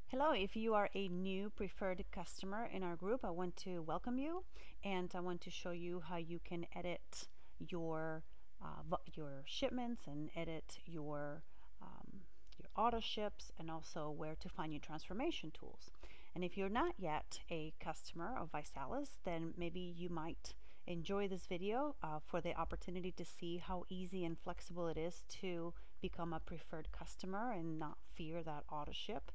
Hello, if you are a new preferred customer in our group, I want to welcome you and I want to show you how you can edit your shipments and edit your auto ships, and also where to find your transformation tools. And if you're not yet a customer of Visalus, then maybe you might enjoy this video for the opportunity to see how easy and flexible it is to become a preferred customer and not fear that auto ship.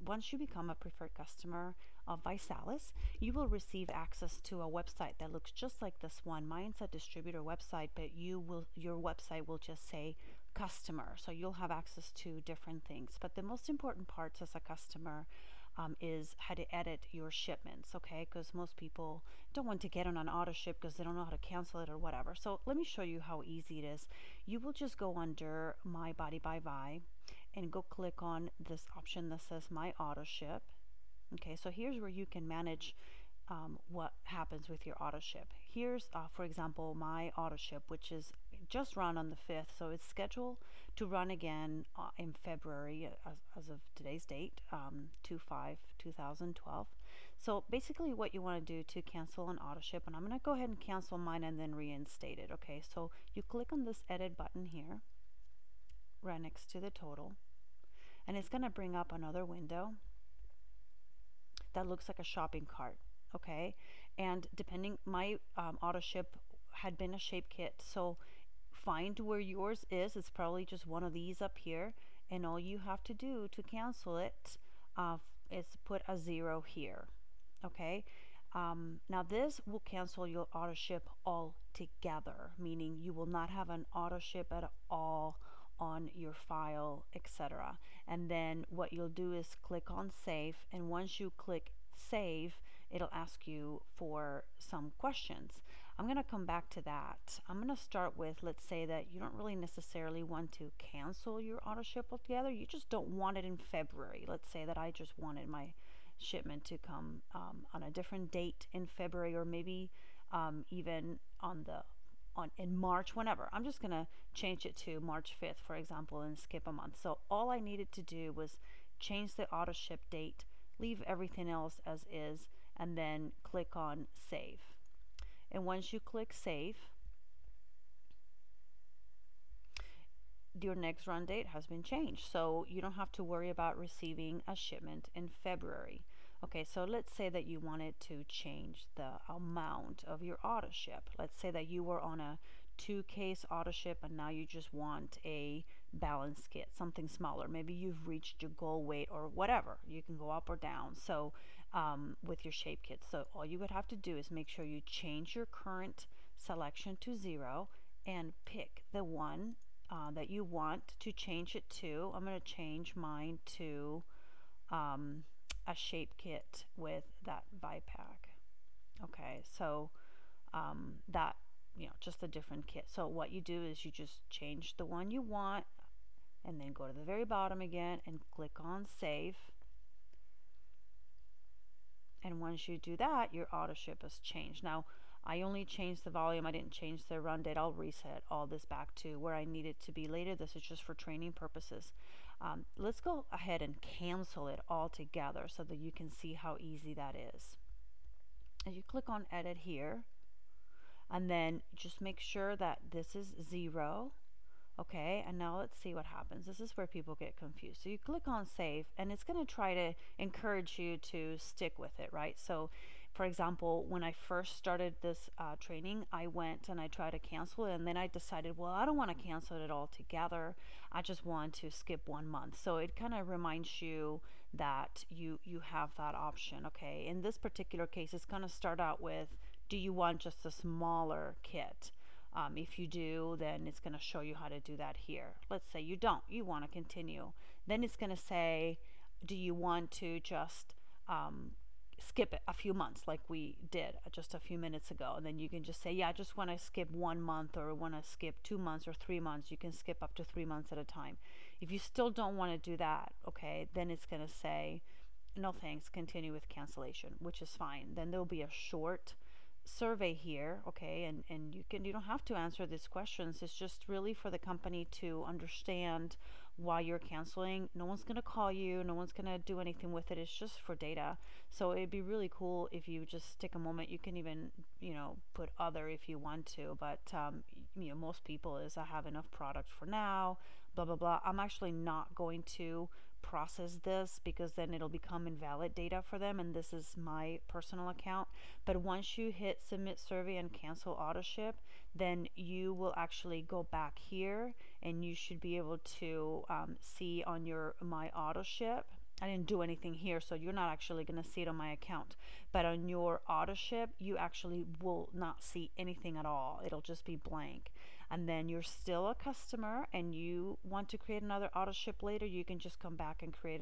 Once you become a preferred customer of Visalus, you will receive access to a website that looks just like this one. Mine's a distributor website, but your website will just say customer. So you'll have access to different things. But the most important parts as a customer is how to edit your shipments, okay? Because most people don't want to get on an auto ship because they don't know how to cancel it or whatever. So let me show you how easy it is. You will just go under My Body by Vi and go click on this option that says My Auto Ship. Okay, so here's where you can manage what happens with your auto ship. Here's, for example, My Auto Ship, which is just run on the 5th, so it's scheduled to run again in February as of today's date, 2/5/2012. So basically what you want to do to cancel an auto ship, and I'm going to go ahead and cancel mine and then reinstate it. Okay, so you click on this edit button here right next to the total, and it's going to bring up another window that looks like a shopping cart. Okay, and depending, my auto ship had been a shape kit, so find where yours is. It's probably just one of these up here, and all you have to do to cancel it is put a 0 here. Okay, now this will cancel your auto ship altogether, meaning you will not have an auto ship at all on your file, etc. And then what you'll do is click on save, and once you click save, it'll ask you for some questions. I'm going to come back to that. I'm going to start with, let's say that you don't really necessarily want to cancel your auto ship altogether. You just don't want it in February. Let's say that I just wanted my shipment to come on a different date in February, or maybe even in March, whenever. I'm just going to change it to March 5th, for example, and skip a month. So all I needed to do was change the auto ship date, leave everything else as is, and then click on save. And once you click save, your next run date has been changed, so you don't have to worry about receiving a shipment in February. Okay, so let's say that you wanted to change the amount of your auto ship. Let's say that you were on a 2-case auto ship and now you just want a balance kit, something smaller. Maybe you've reached your goal weight or whatever. You can go up or down. So with your shape kit, so all you would have to do is make sure you change your current selection to 0 and pick the one that you want to change it to. I'm going to change mine to a shape kit with that Vipack. Okay, so that, just a different kit. So what you do is you just change the one you want, and then go to the very bottom again and click on save. And once you do that, your auto ship has changed. Now, I only changed the volume. I didn't change the run date. I'll reset all this back to where I need it to be later. This is just for training purposes. Let's go ahead and cancel it all together so that you can see how easy that is. As you click on edit here, and then just make sure that this is 0. Okay, and now let's see what happens. This is where people get confused. So you click on save, and it's going to try to encourage you to stick with it, right? So for example, when I first started this training, I went and I tried to cancel it, and then I decided, well, I don't want to cancel it all together. I just want to skip 1 month. So it kind of reminds you that you have that option. Okay, in this particular case, it's going to start out with, do you want just a smaller kit? If you do, then it's going to show you how to do that here. Let's say you don't, you want to continue. Then it's going to say, do you want to just skip it a few months like we did just a few minutes ago? And then you can just say, yeah, I just want to skip 1 month, or want to skip 2 months or 3 months. You can skip up to 3 months at a time. If you still don't want to do that, okay, then it's going to say, no thanks, continue with cancellation, which is fine. Then there'll be a short survey here, okay, and you don't have to answer these questions. It's just really for the company to understand while you're canceling. No one's going to call you, no one's going to do anything with it. It's just for data. So it'd be really cool if you just take a moment. You can even, put other if you want to, but most people is, I have enough product for now, blah blah blah. I'm actually not going to process this because then it'll become invalid data for them, and this is my personal account. But once you hit submit survey and cancel auto ship, then you will actually go back here and you should be able to see on your my auto ship. I didn't do anything here, so you're not actually going to see it on my account, but on your auto ship you actually will not see anything at all. It'll just be blank. And then you're still a customer and you want to create another auto ship later, you can just come back and create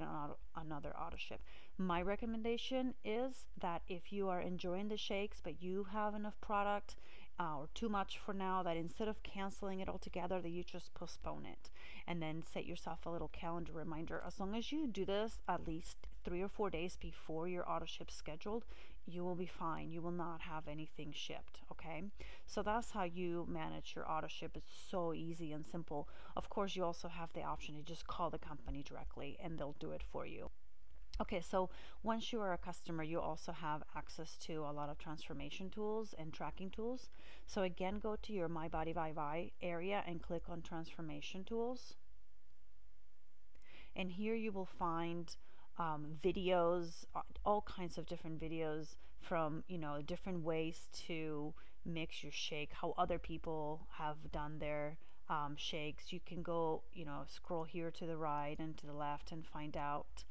another auto ship. My recommendation is that if you are enjoying the shakes but you have enough product or too much for now, that instead of canceling it altogether, that you just postpone it and then set yourself a little calendar reminder. As long as you do this at least 3 or 4 days before your auto ship scheduled, you will be fine. You will not have anything shipped. Okay, so that's how you manage your auto ship. It's so easy and simple. Of course, you also have the option to just call the company directly and they'll do it for you. Okay, so once you are a customer, you also have access to a lot of transformation tools and tracking tools. So again, go to your My Body by Vi area and click on transformation tools. And here you will find videos, all kinds of different videos from, different ways to mix your shake, how other people have done their shakes. You can go, scroll here to the right and to the left and find out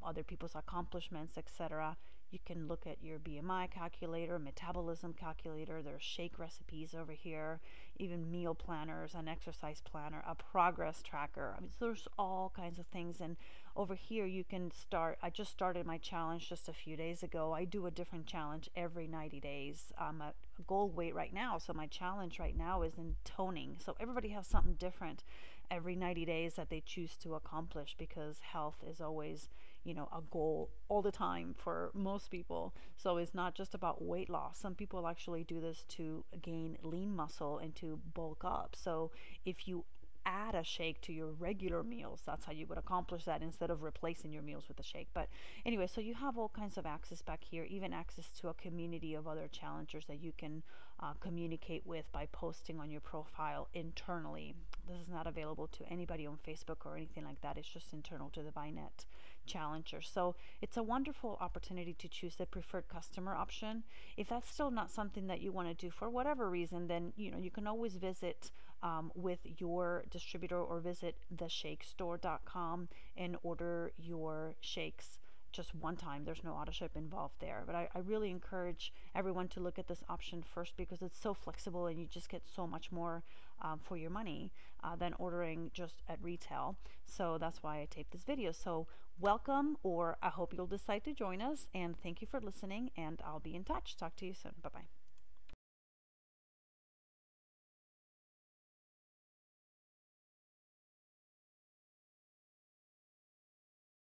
other people's accomplishments, etc. You can look at your BMI calculator, metabolism calculator. There's shake recipes over here, even meal planners, an exercise planner, a progress tracker. I mean, so there's all kinds of things. And over here you can start. I just started my challenge just a few days ago. I do a different challenge every 90 days. I'm at goal weight right now, so my challenge right now is in toning. So everybody has something different every 90 days that they choose to accomplish, because health is always, a goal all the time for most people. So it's not just about weight loss. Some people actually do this to gain lean muscle and to bulk up. So if you add a shake to your regular meals, that's how you would accomplish that, instead of replacing your meals with a shake. But anyway, so you have all kinds of access back here, even access to a community of other challengers that you can communicate with by posting on your profile internally. This is not available to anybody on Facebook or anything like that. It's just internal to the ViNet challenger. So it's a wonderful opportunity to choose the preferred customer option. If that's still not something that you want to do for whatever reason, then you can always visit with your distributor or visit theshakestore.com and order your shakes just one time. There's no auto ship involved there, but I really encourage everyone to look at this option first, because it's so flexible and you just get so much more for your money than ordering just at retail. So that's why I taped this video. So welcome, or I hope you'll decide to join us, and thank you for listening, and I'll be in touch. Talk to you soon. Bye bye.